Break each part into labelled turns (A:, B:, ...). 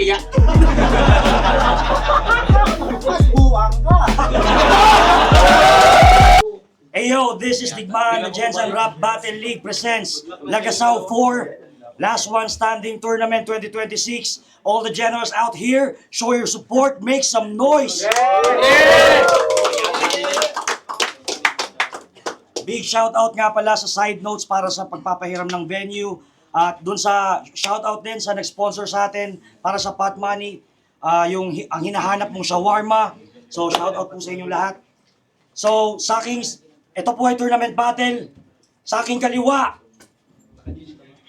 A: diya.
B: Mas buwang ka.
C: Hey yo, this is Digmaan, the Jensen Rap Battle League presents Lagasaw 4, Last One Standing Tournament 2026. All the generals out here, show your support, make some noise. Big shout out nga pala sa side notes para sa pagpapahiram ng venue. At dun sa shout out din sa nag-sponsor sa atin para sa pot money, ang hinahanap mong shawarma. So shout out po sa inyong lahat. So sa aking ito po ay tournament battle. Sa aking kaliwa,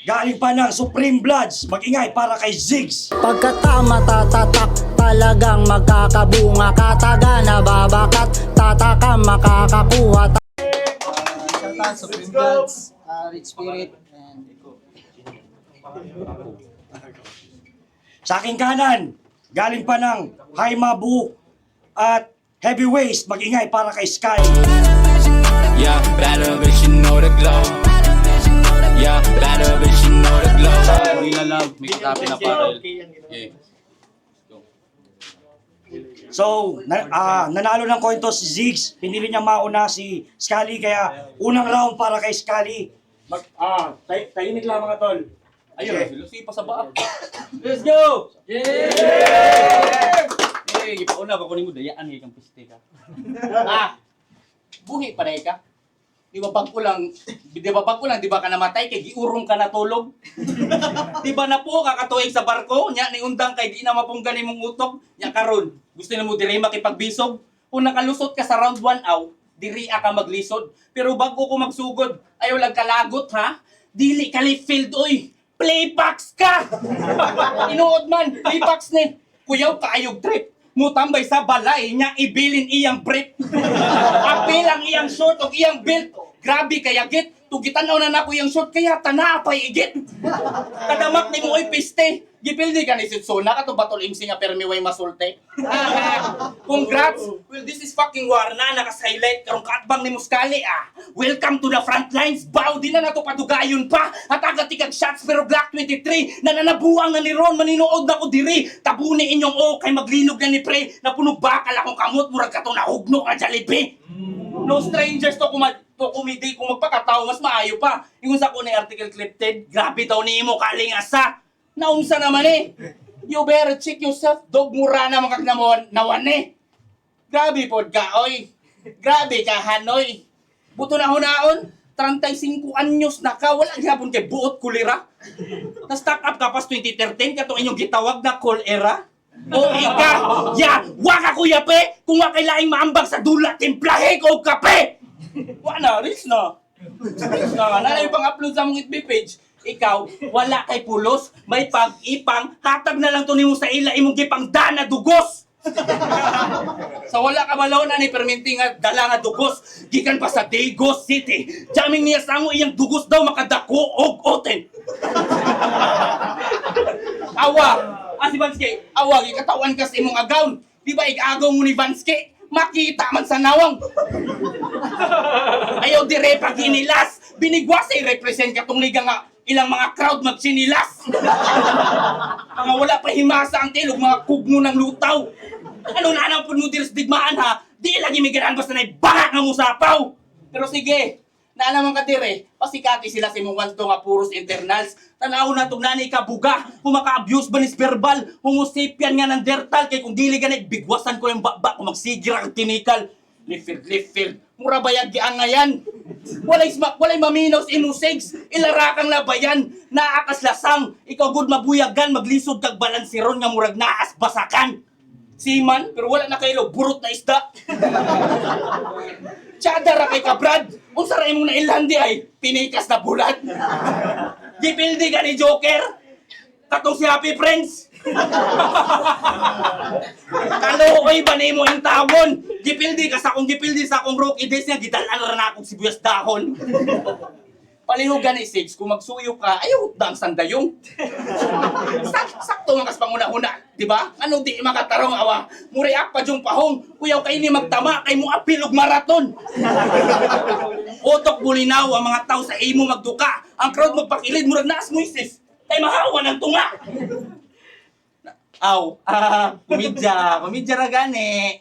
C: galing pa ng Supreme Bloods. Mag-ingay para kay Ziggs.
D: Pagkatama tatatak, talagang magkakabunga. Kataga na babakat, tataka makakakuha.
B: Shoutout Supreme Bloods, Rich Spirit, and
C: Sa aking kanan, galing pa ng High Mabu at Heavy Waist. Mag-ingay para kay Sky.
E: Yeah, better bitch, you know the glow. Yeah, better bitch, you know the glow.
F: Gorilla Love, may katapi na parel. Yeah.
C: So, nanalo ng coin toss si Ziggs. Pinili niya mauna si Scully, kaya unang round para kay Scully. Tahimik lang mga tol.
F: Ayun, filosofi pa sa baak.
C: Let's go!
F: Eh, ipauna ba kunin mo dayaan kay kang piste ka.
A: Buhi pa rin ka. Di ba bag ko lang, di ba ka namatay kay giurong ka natulog? Di ba na po kakatuig sa barko, nya ni undang kay di na mapunggan imong utok, nya karon. Gusto na mo diri makipagbisog? Kung nakalusot ka sa round 1 aw, diri ka maglisod. Pero bago ko magsugod, ayaw lang kalagot ha. Dili ka field oy. Playbox ka! Inuod man, playbox ni. Kuyaw kaayog trip. Mutambay sa balay niya ibilin iyang brief. Apil ang iyang short o iyang belt. Grabe kaya git. Tugitanaw na nako iyang short kaya tanapay igit. Kadamak ni mo oy piste. Gipildi ka ni Sitsona kato batol imsi nga permi way masulte. Congrats. Well, this is fucking war na nakas-highlight karong kaatbang ni Muscali Welcome to the front lines. Bao din na nato padugayon pa. At agatikag shots pero Black 23 na nanabuang na ni Ron maninood na ko diri. Tabuni inyong kay maglinog na ni pre. Napunog bakal akong kamot murag kato na hugno nga Jollibee. No strangers to kumidi kung magpakatao mas maayo pa. Yung sa ko ni article clipped, grabe daw ni mo kalingasa. Naunsa naman You better check yourself. Dog mura na nawan Grabe pod ka, oy. Grabe ka, Hanoy. Buto na hunaon. 35 anyos na ka. Wala gyapon kay buot kulira. Na-stack up ka pas 2013 katong inyong gitawag na call era. O ika, waka kuya pe. Kung wa kay laing maambag sa dula, timplahe ko og kape. Wa na, rich na. Rich na. Nanay pang upload sa mong FB page. Ikaw, wala kay pulos, may pag-ipang, hatag na lang to nimo sa ila imong gipang dana dugos. Sa wala ka malaw na ni perminti nga dala nga dugos, gikan pa sa Dago City. Jaming niya sa iyang dugos daw makadako og oten. Awa, si Vansky, awa gikatawan ka sa imong agawn. Di ba igagaw mo ni Vansky? Makita man sa nawang. Ayaw dire pag inilas. Binigwas ay represent katong liga nga ilang mga crowd magsinilas. Mga wala pa himasa ang tilog, mga kugno ng lutaw. Ano na anang puno sa digmaan ha? Di lagi may ganaan basta na ibanga nga musapaw. Pero sige, naalaman ka dire, pasikati sila sa imong wanto nga puros internals. Tanaw na itong nanay ka buga, kung maka-abuse ba nis verbal, humusipian nga ng dertal, kay kung dili ganit, bigwasan ko yung baba, kung magsigira ang tinikal. Lift. Mura bayag giang ngayan. Walay maminaw sa inusigs. Ilarakang labayan. Naakas lasang. Ikaw good mabuyagan. Maglisod kag balansiron nga murag naas basakan. Siman, pero wala na kayo burot na isda. Tsadara kay kabrad. Kung saray mong nailandi ay pinikas na bulat. Gipildi ka ni Joker. Katong si Happy Friends. Kalokoy ba na mo yung tawon? Gipildi ka sa akong rookie days nga gidalan na akong sibuyas dahon. Palihugan ni Sigs, kung magsuyo ka, ayaw dang sandayong. Sakto nga kas panguna-una, di ba? Ano di makatarong awa? Muriak pa yung pahong, kuyaw kay ni magtama, kay mo apilog maraton. Otok bulinaw ang mga tao sa imo magduka. Ang crowd magpakilid, murag naas mo isis. Kay mahawa ng tunga. Komedya ra gani.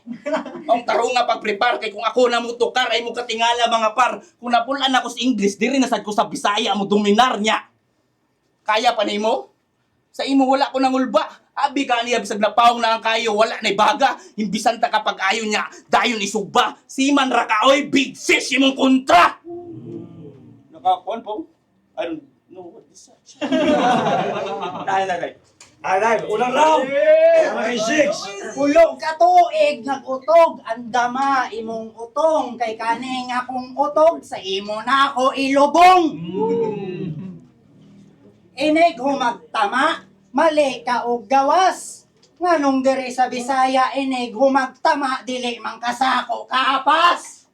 A: Ang tarong nga pag-prepare kay kung ako na mo tukar ay mo katingala mga par. Kung napulan ako sa English, diri na sad ko sa Bisaya mo dominar niya. Kaya pa nimo? Sa imo wala ko nang ulba. Abi ka niya bisag napawong na ang kayo, wala na baga. Imbisan ta kapag ayo niya, dayon isugba. Siman ra ka oy, big fish imong kontra. Nakakuan po? I don't know what this is. Dai.
C: Alright, unang round! Number 6!
B: Ulog ka tuig, nag-utog, andama, imong utong, kay kaning akong utog, sa imo na ako ilubong. Inig humagtama, mali ka og gawas. Nganong diri sa Bisaya, inig humagtama, dili man kasako kaapas.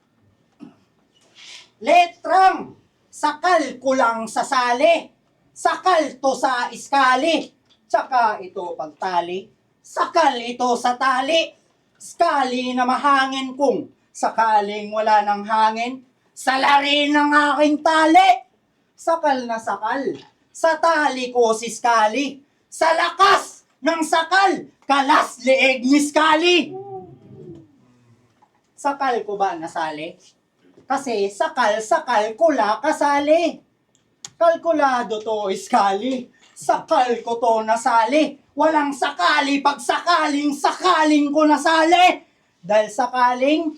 B: Letrang, sakal ko lang sa sali, sakal to sa iskali. Tsaka ito pagtali, sakal ito sa tali, skali na mahangin kung sakaling wala ng hangin, salari ng aking tali, sakal na sakal, sa tali ko si skali, sa lakas ng sakal, kalas leeg ni skali. Sakal ko ba nasali? Kasi sakal kula kasali. Kalkulado to iskali. Sakal ko to nasali. Walang sakali pag sakaling ko nasali. Dahil sakaling,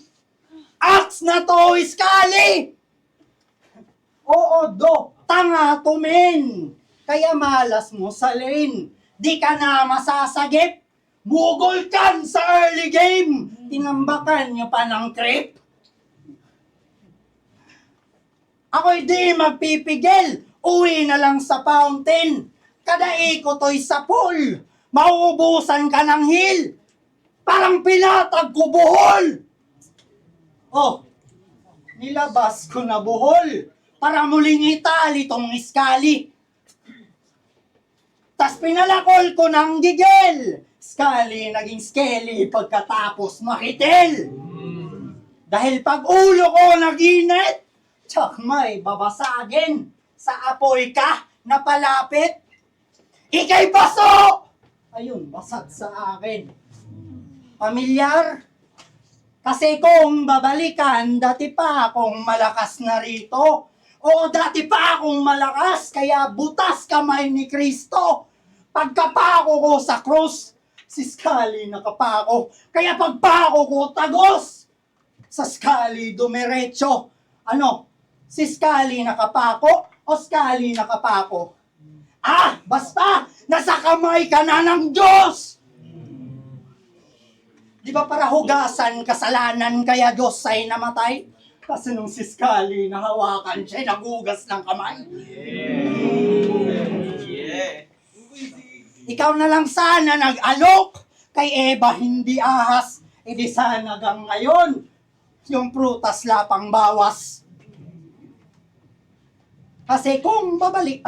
B: aks na to iskali! Oo, do, tanga tumin. Kaya malas mo salin. Di ka na masasagip. Bugol kan sa early game. Tinambakan niyo pa ng trip. Ako'y di magpipigil. Uwi na lang sa fountain. Kada ko to'y sa pool, mauubusan ka ng hill. Parang pinatag ko buhol. Oh, nilabas ko na buhol para muling itali tong iskali. Tas pinalakol ko ng gigil. Skali naging skelly pagkatapos makitil. Dahil pag ulo ko naginit, tsak may babasagin. Sa apoy ka napalapit. Ika'y baso! Ayun, basag sa akin. Pamilyar? Kasi kung babalikan, dati pa akong malakas na rito. O dati pa akong malakas, kaya butas kamay ni Kristo. Pagkapako ko sa krus, si Skali nakapako. Kaya pagpako ko tagos. Sa Skali dumiretso. Ano? Si Skali nakapako o Skali nakapako? Ah, basta, nasa kamay ka na ng Diyos! Di ba para hugasan kasalanan kaya Diyos ay namatay? Kasi nung si Skali nahawakan siya, nagugas ng kamay. Ikaw na lang sana nag-alok, kay Eva hindi ahas, edi sana hanggang ngayon, yung prutas lapang bawas. Kasi kung babalik...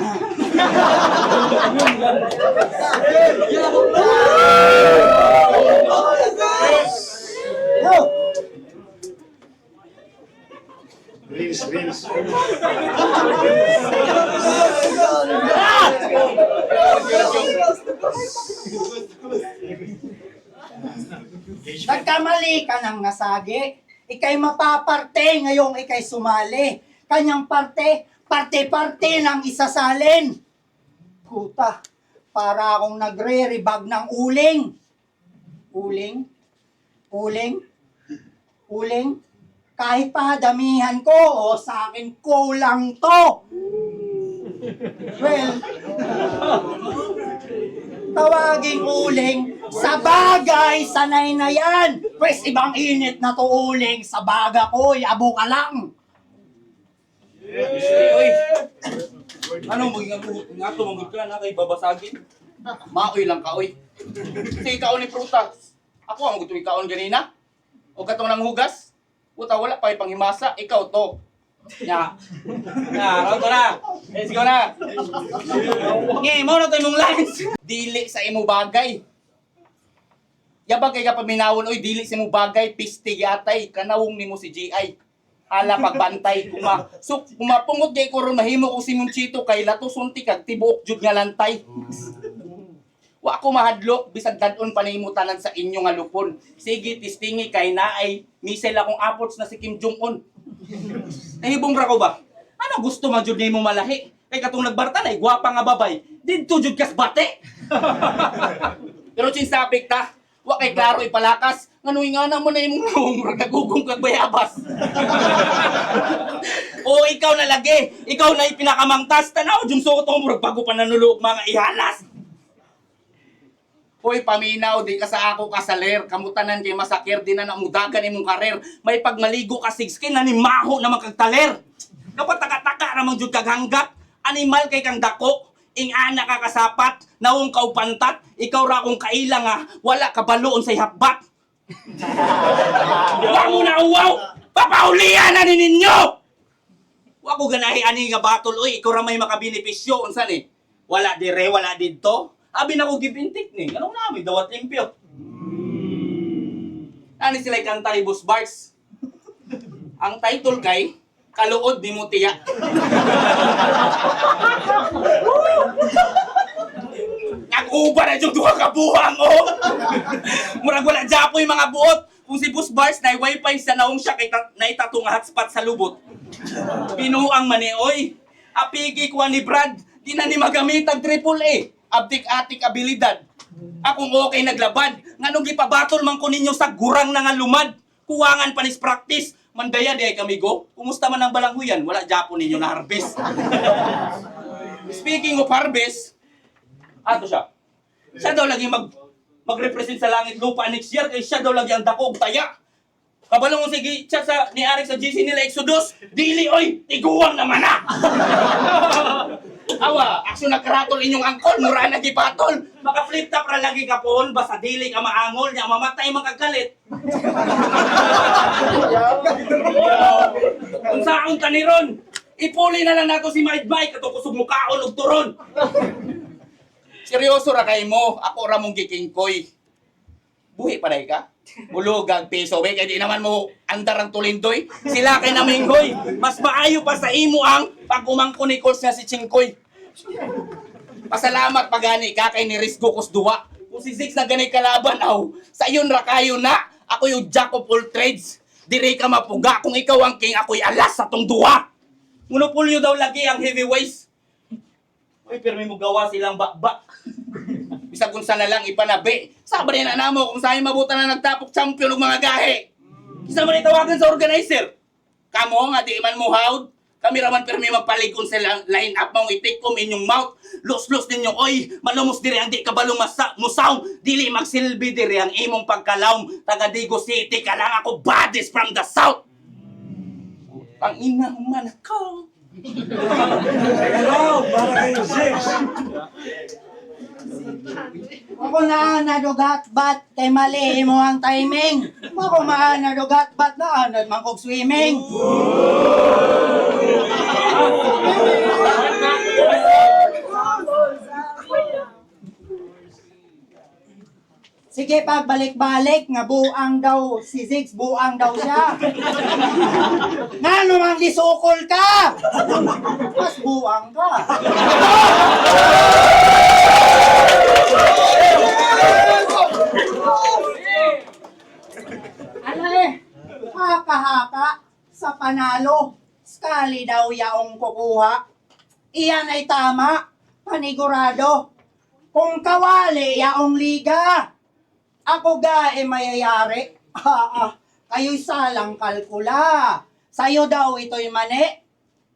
B: Nagkamali ka ng nasagi. Ika'y mapaparte ngayong ika'y sumali. Kanyang parte-parte ng isasalin. Puta, para akong nagre-rebag ng uling. Uling? Kahit pa damihan ko o sa akin kulang to. Well, tawaging uling, sa bagay, sanay na yan. Pwes ibang init na to uling, sa baga ko, abo ka lang.
A: Oy. Ano mo nga tumangod ka na kay babasagin? Maoy lang ka oy. Kasi ikaw ni prutas. Ako ang gusto ikaw ganina. O katong nang hugas. Puta wala pa panghimasa, ikaw to. Nya. Raw to na. Let's go na. Ngi mo na to imong lines. Dili sa imo bagay. Yabag kay ka paminawon oy dili sa imo bagay piste yatay kanawong nimo si GI. Hala pagbantay kumapungod kay ko ron mahimo ko si Munchito kay lato sunti kag tibuok jud nga lantay. Wa ko mahadlok bisag dadon panimutanan sa inyo nga lupon. Sige tistingi kay naay missile akong approach na si Kim Jong Un. Nahibong ra ko ba? Ano gusto man jud nimo malahi? Kay katong nagbarta na gwapa nga babay. Didto jud kas bate. Pero chinsapik ta, wa kay klaro ipalakas. Nganoy nga naman na imong murag nagugong kag bayabas. O ikaw na lagi, ikaw na ipinakamangtas tanaw jud suot mo murag bago pa nanulog mga ihalas. Hoy, paminaw, di ka sa ako kasaler. Kamutanan kay masakir, di na namudagan imong karer. May pagmaligo ka sigskin, nanimaho na magkagtaler. Kapag taka-taka namang jud kag hanggat, animal kay kang dako, ing ana ka kasapat, naong kaw pantat, ikaw ra kung kaila nga, wala ka baloon sa ihapbat. Wa mo na uwaw! Papaulian na ni ninyo! Wa ko ganahi ani nga batol, oy, ikaw ra may makabenepisyo, unsan eh? Wala dire, wala dito. Abi na ko gibintik ni. Anong namin dawat limpyo? Ani sila kanta ni Boss Bars. Ang title kay Kaluod di mo tiya. Nag-uba na yung duha ka buhang oh. Murag wala japo yung mga buot. Kung si Boss Bars na wifi sa naong siya kay naitatong hotspot sa lubot. Pinuang manioy. Apigi ko ni Brad. Di na ni magamit ang AAA. Abdik-atik abilidad. Akong okay naglabad. Nganong gipabatol man ko ninyo sa gurang na nga lumad. Kuwangan panis practice. Mandaya di ay kami go. Kumusta man ang balanghuyan? Wala Japo ninyo na harvest. Speaking of harvest, ato siya. Siya daw lagi mag-represent sa langit lupa next year kay siya daw lagi ang dakog taya. Kabalong mo sige chat sa ni Arik sa GC nila Exodus. Dili oy, tiguang naman na. Awa, akso nagkaratol inyong angkol, mura na gipatol. Maka flip top ra lagi ka poon, basta dili ka maangol, nya mamatay magkagalit. Kung saon ta ni Ron, ipuli na lang nato si Maidbay, kato kusog mukaon og turon. Seryoso ra kay mo, ako ra mong gikingkoy. Buhi pa ka? Ulugag piso, kay di naman mo andar ang tulindoy. Sila kay naminghoy. Mas maayo pa sa imo ang pag-umangko ni Coach nga si Chingkoy. Pasalamat pagani ka kay ni Risgo Kus duwa. Kung si Zix na ganay kalaban, aw, sa iyon ra kayo na. Ako yung jack of all trades. Diri ka mapuga. Kung ikaw ang king, ako'y alas sa tong duwa. Monopolyo daw lagi ang heavyweights. Uy, pero may mo gawa silang bakbak. Bisag kung saan na lang ipanabi. Sabi na namo kung saan mabuta na nagtapok champion ng mga gahe. Isa man itawagan sa organizer. Kamo nga di man mo hawd. Kami raman pero may magpalikon sa line up mong itikom inyong mouth. Los-los ninyo, oy, malumos diri ang di kabalong musaw. Dili magsilbi diri ang imong pagkalawm. Taga Digo City ka lang ako, bodies from the south. Ang ina man ako.
C: Hello, para kayo Six.
B: Ako na nadugat bat kay mali mo ang timing. Ako nadugat bat na anod man kog swimming. Sige, pagbalik-balik, nga buang daw, si Ziggs, buang daw siya. Nga naman lisukol ka! Mas buang ka. Alay, haka-haka sa panalo. Skali daw yaong kukuha. Iyan ay tama, panigurado. Kung kawali yaong liga, ako ga mayayari. Kayo'y salang kalkula. Sa'yo daw ito'y mani.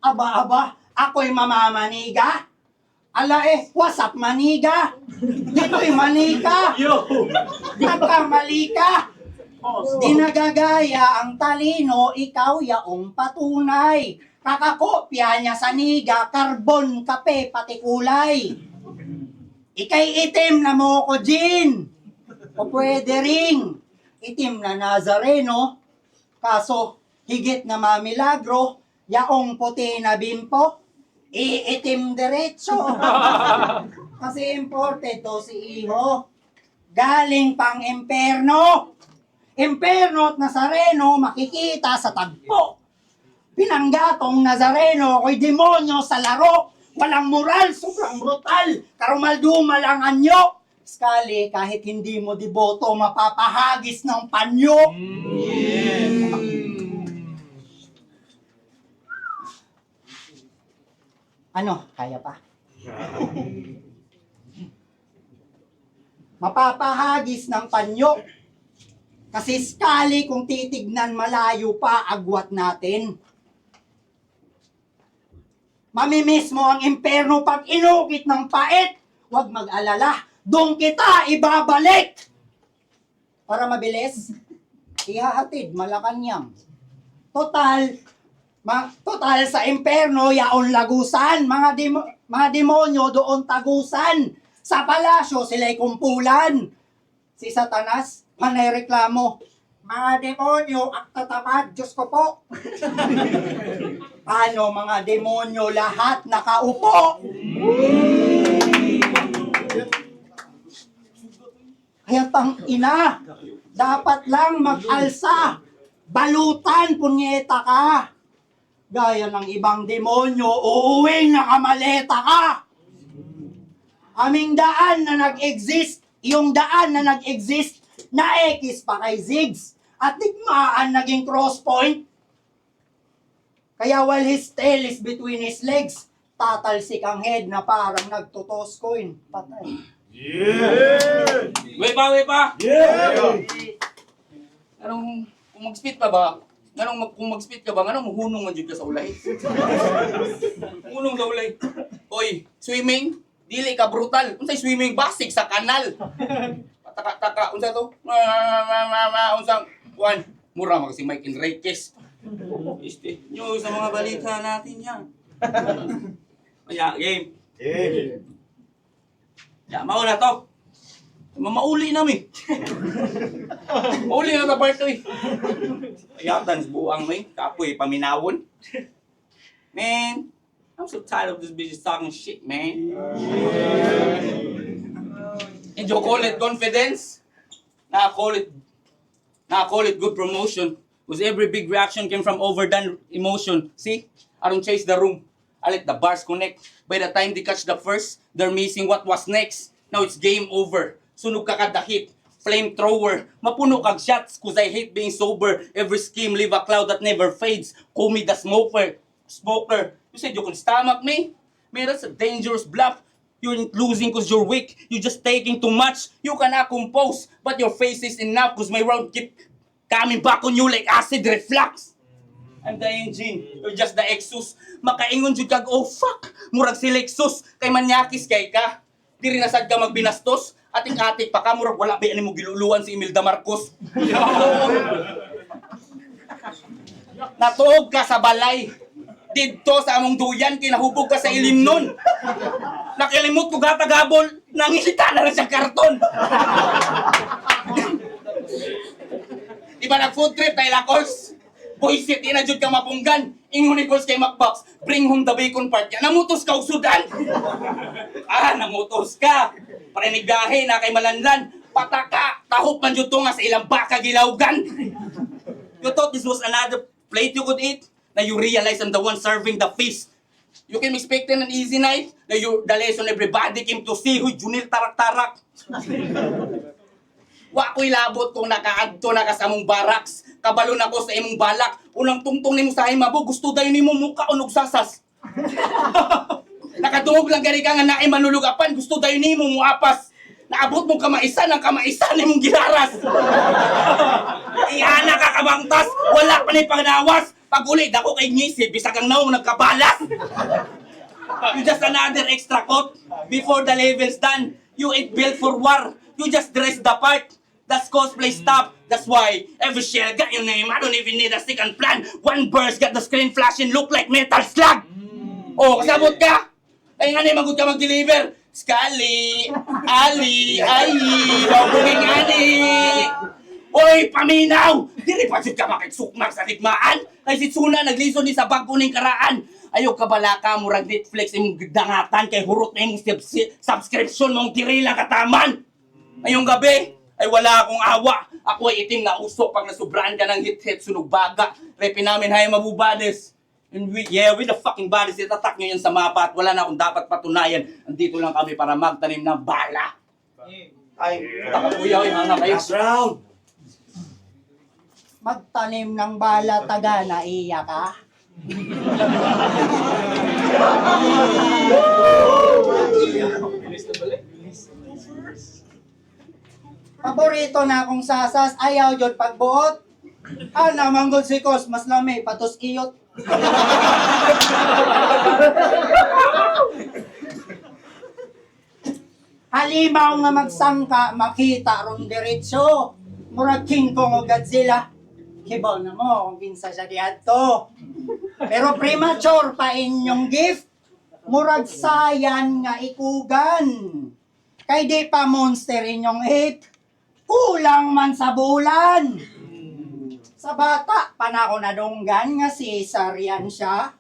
B: Aba, ako'y mamamaniga. Ala what's up maniga? Dito'y manika. Nagkamali ka. Dinagagaya ang talino, ikaw yaong patunay. Kakakopya niya sa niga, karbon, kape, pati kulay. Ikay itim na mo ko, Jin. O pwede ring itim na Nazareno, kaso higit na mamilagro, yaong puti na bimpo, iitim diretso. Kasi imported to si Iho, galing pang imperno. Imperno at Nazareno makikita sa tagpo. Pinanggatong Nazareno ko'y demonyo sa laro. Walang moral, sobrang brutal. Karumaldumal ang anyo. Skali, kahit hindi mo deboto, mapapahagis ng panyo. Ano, kaya pa? Mapapahagis ng panyo. Kasi Skali, kung titignan malayo pa, agwat natin. Mamimiss mo ang imperno pag inukit ng pait. Huwag mag-alala, doon kita ibabalik. Para mabilis, ihahatid Malacanang. Total sa imperno, yaon lagusan. Mga demonyo doon tagusan. Sa palasyo, sila'y kumpulan. Si Satanas, panay reklamo. Mga demonyo, aktatamad, Diyos ko po. Ano mga demonyo, lahat nakaupo. Kaya tang ina, dapat lang mag-alsa. Balutan, punyeta ka. Gaya ng ibang demonyo, uuwing nakamaleta ka. Aming daan na nag-exist, yung daan na nag-exist, na-ekis pa kay Ziggs. At digmaan naging cross point. Kaya while his tail is between his legs, tatalsik ang head na parang nagtutos coin. Patay.
F: Way pa! Anong, kung mag-spit pa ba? Kung mag-spit ka ba, anong mahunong man dyan ka sa ulay? Hunong sa ulay. Oy, swimming, dili ka brutal. Unsay swimming, basig sa kanal. Pataka-taka, unsa to? Unsang, kuan, mura makasing Mike Enriquez. Nyo sa mga balita natin yan. Kaya, game. Ya, mauna to. Mauli namin. Mauli na sa part 2 eh. Ayatan, buang mo eh. Kapoy, paminawon. Man, I'm so tired of this bitch talking shit, man. And you call it confidence? Nah, call it good promotion. Because every big reaction came from overdone emotion. See? I don't chase the room. I let the bars connect. By the time they catch the first, they're missing what was next. Now it's game over. Sunog ka kada hit. Flamethrower. Mapuno kag shots cause I hate being sober. Every scheme leave a cloud that never fades. Call me the smoker. You said you could stomach me? Man, that's a dangerous bluff. You ain't losing cause you're weak. You're just taking too much. You cannot compose. But your face is enough cause my round keep coming back on you like acid reflux. I'm the engine. You're just the exhaust. Makaingon jud kag, oh fuck. Murag si Lexus. Kay manyakis kay ka. Diri na sad ka magbinastos. Ating-atik pa ka. Murag wala ba yan mo giluluan si Imelda Marcos. Natuog ka sa balay. Dito sa among duyan, kinahubog ka sa ilim nun. Nakilimot ko gatagabol, nangilita na lang siyang karton. Di ba nag-food trip tayo lakos? Boysit, inadjud ka mapunggan. Ingon ni Coles kay Macbox, bring home the bacon part. Ya, namutos ka usudan. Namutos ka. Parinigahe na kay Malanlan. Pataka, tahop man jud to nga sa ilang baka gilawgan. You thought this was another plate you could eat? Now you realize I'm the one serving the feast. You can expect an easy night. Now the lesson everybody came to see. Huy, Junil tarak-tarak. Wa ko'y labot kung nakaadto na ka sa among barracks. Kabalo na ko sa imong balak. Unang tungtong ni mo sa imabo, gusto dayon ni mo muka o nugsasas. Nakatungog lang gani ka nga naay manulugapan, gusto dayon ni mo muapas. Naabot mo kamaisan, ang kamaisan ni mong gilaras. Ihana ka kabangtas, wala pa ni pangnawas. Pag ulit ako kay Ngisi, bisag ang naong nagkabalas. You just another extra coat before the level's done. You ain't built for war. You just dress the part. That's cosplay stuff. That's why every shell got your name. I don't even need a second plan. One burst got the screen flashing, look like metal slug. Oh, kasabot ka? Ay nga magud ka mag-deliver. Skali, Ali, ay, wabuging ani. Oy, paminaw! Dili pa jud ka makigsukmak sa digmaan. Kay si Tsuna naglison ni sa bago ning karaan. Ayaw ka bala ka murag Netflix imong dangatan kay hurot na imong subscription mong diri lang kataman. Ngayong gabi, ay wala akong awa. Ako ay itim na usok pag nasubraan ka ng hit-hit sunog baga. Repi namin hay mabubades. And with the fucking bodies, itatak nyo yan sa mapa at wala na akong dapat patunayan. Andito lang kami para magtanim ng bala.
A: Ay, takakuyaw, hanga kayo.
C: Last round.
B: Magtanim ng bala, taga naiya ka. Paborito na akong sasas, ayaw jud pagbuot. Naman gud si Kos, mas lami, patos iyot. Halimaw nga magsangka, makita ron diretso. Murag King Kong o Godzilla. Kibaw na mo kung kinsa siya diadto. Pero premature pa inyong gift. Murag sayan nga ikugan. Kay di pa monster inyong hip. Kulang man sa bulan. Sa bata, panako na dunggan nga cesarean siya.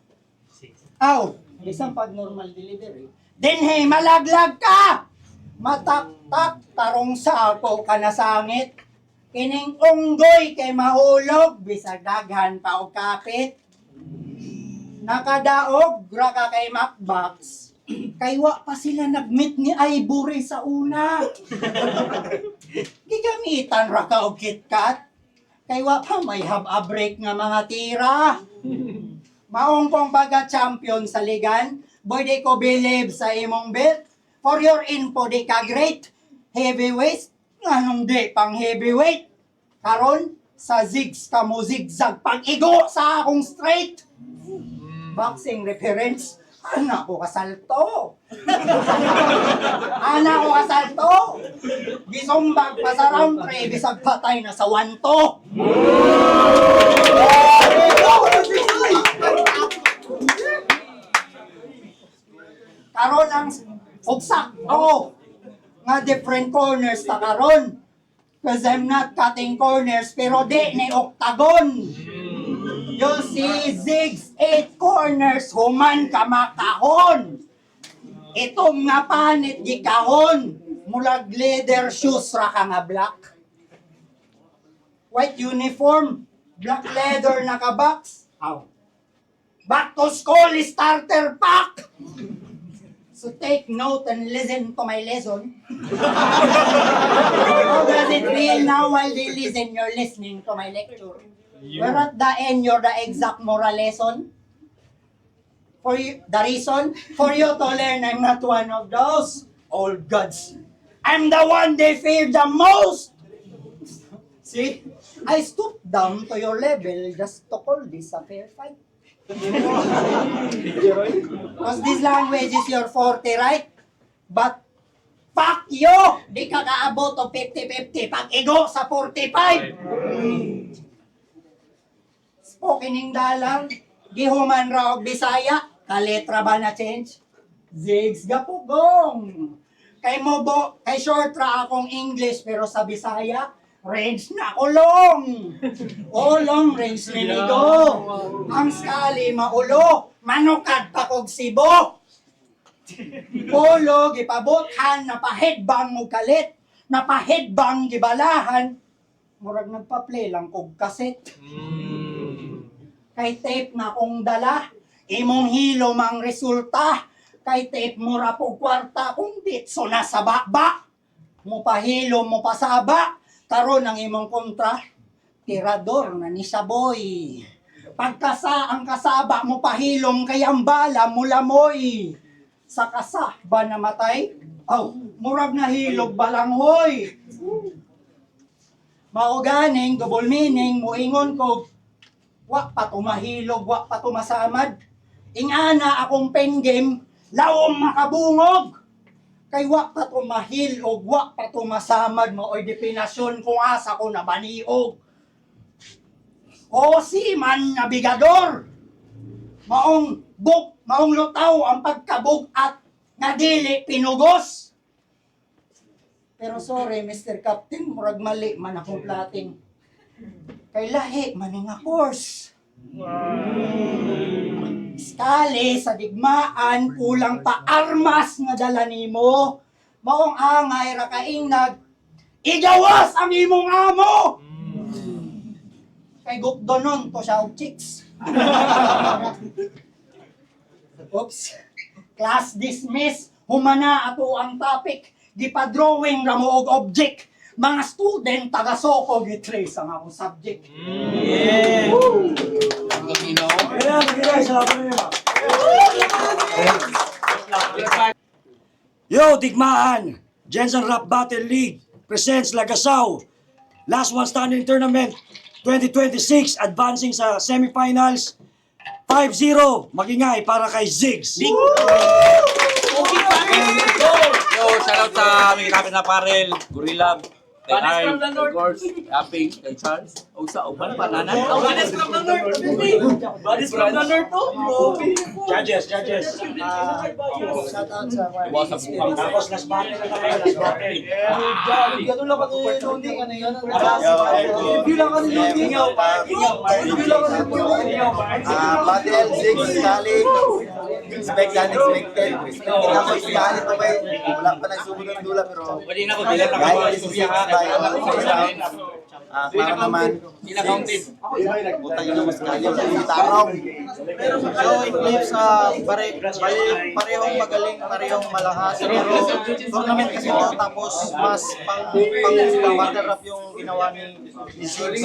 B: Aw, isang pag normal delivery. Dinhe, malaglag ka! Mataktak, tarong sa ako ka na sangit. Kining unggoy kay mahulog, bisag daghan pa og kapit. Nakadaog, ra ka kay Macbox. Kay wa pa sila nagmeet ni Ivory sa una. Gigamitan ra ka og KitKat. Kay wa pa may have-a-break nga mga tira. Maong kong pagka-champion sa ligan, boy di ko believe sa imong belt. For your info, di ka great. Heavyweight, anong di pang heavyweight. Karon, sa zigs ka mo zigzag pag-igo sa akong straight. Boxing reference, anak ko kasalto. Anak ko kasalto. Gisumbag pa sa round 3, bisag patay na sa wanto. Karon ang ugsak ako nga different corners ta karon. Cause I'm not cutting corners pero di ni octagon. You see zigs 8 corners human ka makahon. Itong nga panit gikahon. Mulag leather shoes ra ka nga black. White uniform, black leather naka-box. Aw. Back to school starter pack. So take note and listen to my lesson. How does it feel now while they listen? You're listening to my lecture. Where at the end, you're the exact moral lesson. For you, the reason for you to learn, I'm not one of those old gods. I'm the one they fear the most. See, I stooped down to your level just to call this a fair fight. Because this language is your forte, right? But, fuck you! Di ka kaabot o 50-50 pag-igo sa 45! Spoken in dalang, gihuman ra og Bisaya, kaletra ba na change? Zigs gapugong! Kay mobo, kay short ra akong English, pero sa Bisaya, range na ulong. Ulong range linigo. Ang skali maulo, manukad pa kog sibo. Ulo gipabothan, napahedbang mo kalit, napahedbang gibalahan. Murag nagpa-play lang kog kaset. Kay tape na kong dala, imong hilo mang resulta. Kay tape mo ra pog kwarta, kung ditso na sa baba. Mo pahilo, mo pasaba. Karon ang imong kontra, tirador na ni Saboy. Pagkasa ang kasaba mo pahilom kay ang bala mo lamoy. Sa kasa ba namatay? Aw, murag na hilog balanghoy. Mauganing, double meaning, muingon ko, wa pa tumahilog, wa pa tumasamad. Ingana akong pen game, lawom makabungog. Kay wa pa tumahilog, wa pa tumasamad mo oy definasyon kung asa ko nabaniog. O si man nabigador. Maong lutaw ang pagkabog at nga dili pinugos. Pero sorry, Mr. Captain, murag mali man akong plating. Kay lahi man nga course. Skali sa digmaan, kulang pa armas nga dala nimo. Maong angay ra kaingnag, igawas ang imong amo! Kay gukdonon to siya og chicks. Oops. Class dismiss. Humana ato ang topic. gipa-drawing ra mo og object. Mga student taga-soko gitrace ang akong subject.
C: Yo, Digmaan! Jensen Rap Battle League presents Lagasaw. Last one standing tournament 2026 advancing sa semifinals. 5-0 magingay para kay Ziggs.
F: Yo, shoutout sa aming kapit na parel, Gorilla, Tenay, of course, Yaping, kay Charles, Osa, Oban, Pananan. Banis from the North! Banis from the North to!
C: Judges. Tapos last battle na tayo, last battle.
G: Battle 6, Kali. Expect unexpected. Kita ko iskali to kay wala pa nagsugod ng dula pero
F: Pwede na ko, bilang
G: kahit
F: nakabawal
G: isi
F: siya.
G: tayo para naman
F: Pinaka-counted.
G: buta yun ang mas kali yung taraw.
H: So, in clips, parehong magaling, parehong malakas. Pero, tournament kasi ito, tapos mas pang battle rap yung ginawa ni Ziggs.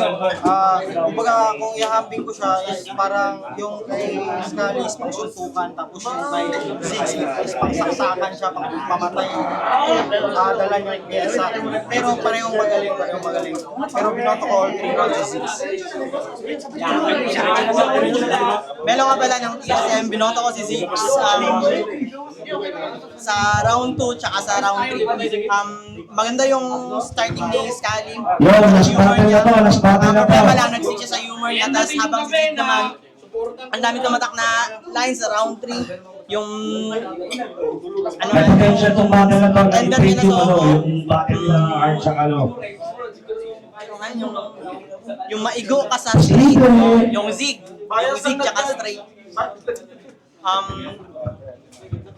H: Kumbaga, kung ihambing ko siya, is parang yung kay Scally is pang suntukan, tapos yung kay Ziggs is pang saksakan siya, pang pamatay yung dala niya yung pyesa. Pero parehong magaling. Pero binoto ko all 3 rounds si Ziggs. Melo nga pala ng TSM, binoto ko si Ziggs sa round 2 tsaka sa round 3. Maganda yung starting ni Scally.
C: Last battle na to.
H: Problema lang, nag-switch siya sa humor niya. Tapos habang si Ziggs naman, ang dami tumatak na lines sa round 3. Yung
C: Potential itong battle na to.
H: tender niya na to.
C: Yung battle na Art sa Kalo.
H: Yung maigo ka sa straight, yung zig tsaka straight.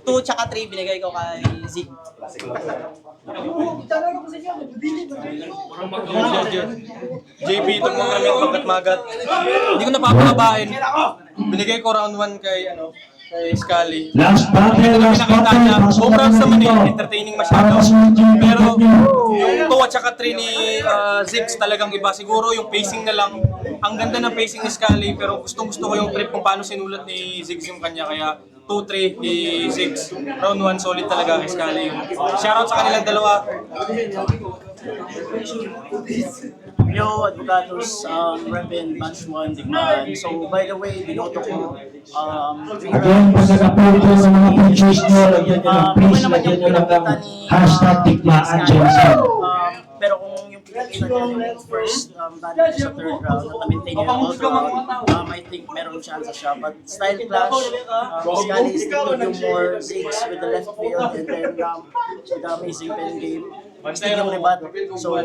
H: 2 tsaka 3 binigay ko kay Zig.
I: JP, itong mga namin magat-magat. Hindi ko napapakabain. Binigay ko round 1 kay Scally.
C: Last battle.
I: Pinakita niya, home runs naman entertaining masyado. Pero yung 2 at saka 3 ni Ziggs talagang iba. Siguro yung pacing na lang. Ang ganda ng pacing ni Scally, pero gustong-gusto ko yung trip kung paano sinulat ni Ziggs yung kanya. Kaya 2-3 ni Ziggs. Round 1 solid talaga kay Scally. Shoutout sa kanilang dalawa.
H: Yo, Advocados, Reverend Batch 1, Digmaan. So, by the way, binoto ko,
C: Again, kung nag-approve ng mga pictures nyo, lagyan nyo ng please, lagyan nyo lang ng hashtag Digmaan Jensen.
H: pero kung yung pinakita niya yung first battle sa third round, at na-maintain niya yung all round, I think meron chance siya. But style clash, Scally is still humor, Ziggs with the left field, and then with the amazing pen game. Still yung rebut, so,